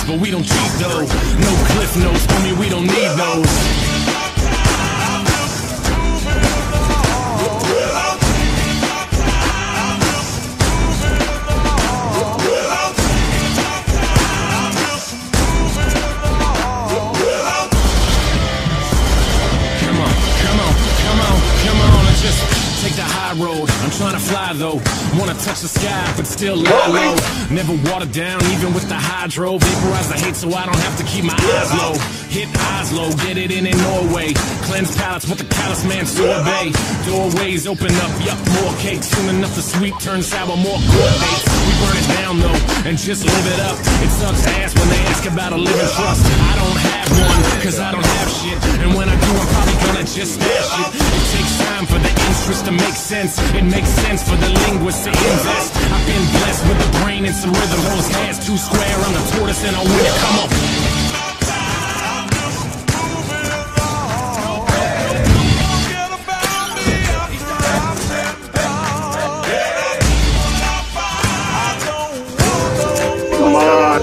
But we don't cheat though. No cliff notes, homie, we don't need those. Come on, and just take the high road. I'm trying to fly though, wanna touch the sky, but still lie low. Never watered down, even with the hydro. Vaporize the hate so I don't have to keep my eyes low. Hit Oslo, get it in Norway. Cleanse palates with the callous man sorbet. Doorways open up, yup, more cake. Soon enough the sweet turns sour, more court dates. We burn it down though, and just live it up. It sucks ass when they ask about a living trust. I don't have one, cause I don't have shit. And when I do, I'm probably gonna just stash it. It takes time for the interest to make sense. It makes sense for the linguist to invest. I've been blessed with a brain and some rhythm. Those hands too square, I'm the tortoise and I'll win it. Come on. Come on.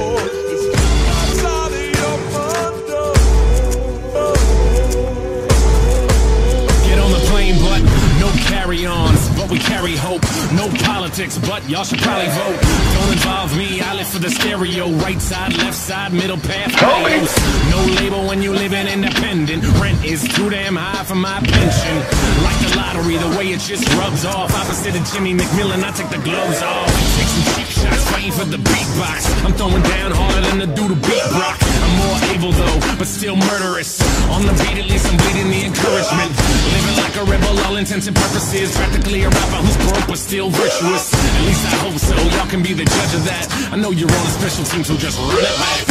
Get on the plane, but no carry-ons. But we carry hope. No politics, but y'all should probably vote. Don't involve me, I live for the stereo. Right side, left side, middle path, bios. No label when you living independent. Rent is too damn high for my pension. Like the lottery, the way it just rubs off. Opposite of Jimmy McMillan, I take the gloves off. Take some cheap shots, fighting for the beatbox. I'm throwing down harder than the dude who beat Brock. I'm more able though, but still murderous. On the beat, at least I'm bleeding the encouragement. Living like a rebel, all intents and purposes. Practically a rapper who's broke but still virtuous. At least I hope so, y'all can be the judge of that. I know you're on a special team, so just run it back.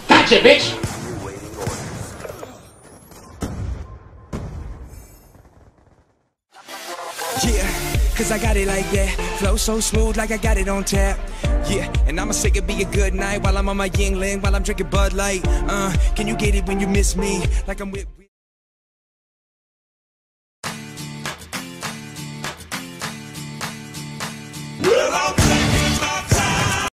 Gotcha, bitch! Yeah, cause I got it like that. Flow so smooth like I got it on tap. Yeah, and I'ma say it be a good night while I'm on my Yingling, while I'm drinking Bud Light. Can you get it when you miss me? Like I'm with